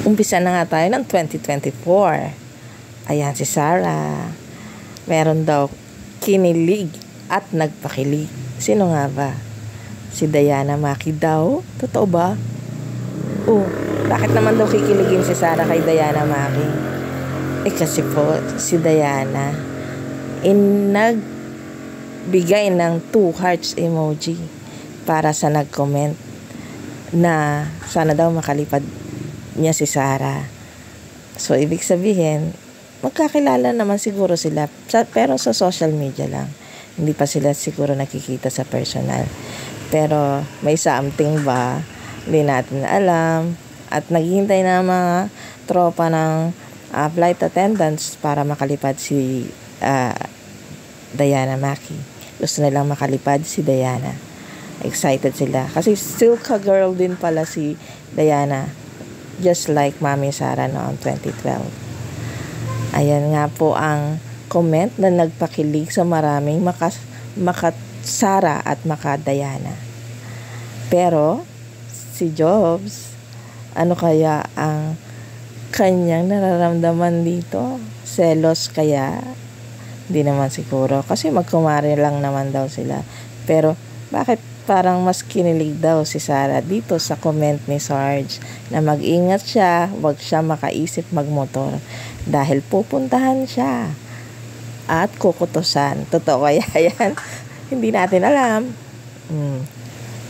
Umpisa na nga tayo ng 2024. Ayan si Sarah. Meron daw kinilig at nagpakilig. Sino nga ba? Si Diana Maki daw? Totoo ba? Bakit naman daw kikiligin si Sarah kay Diana Maki? Kasi po, si Diana nagbigay ng 2 hearts emoji para sa nag-comment na sana daw makalipad niya si Sarah. So, ibig sabihin, magkakilala naman siguro sila, pero sa social media lang. Hindi pa sila siguro nakikita sa personal. Pero may something ba? Hindi natin alam. At naghihintay na mga tropa ng flight attendants para makalipad si Diana Maki. Gusto nilang makalipad si Diana. Excited sila. Kasi still ka-girl din pala si Diana. Just like Mami Sarah noong 2012. Ayan nga po ang comment na nagpakilig sa maraming maka-Sarah at maka-Diana. Pero, si Jobs, ano kaya ang kanyang nararamdaman dito? Selos kaya? Hindi naman siguro. Kasi magkumari lang naman daw sila. Pero, bakit parang mas kinilig daw si Sarah dito sa comment ni Sarge na mag-ingat siya, wag siya makaisip magmotor dahil pupuntahan siya at kukutusan. Totoo kaya yan? Hindi natin alam.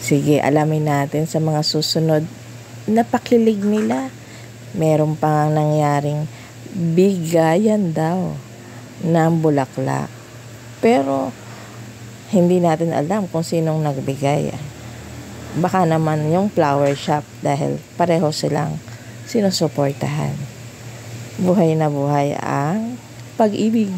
Sige, alamin natin sa mga susunod na pakilig nila. Meron pang nangyaring bigayan daw ng bulaklak. Pero hindi natin alam kung sinong nagbigay. Baka naman yung flower shop dahil pareho silang sinusuportahan. Buhay na buhay ang pag-ibig.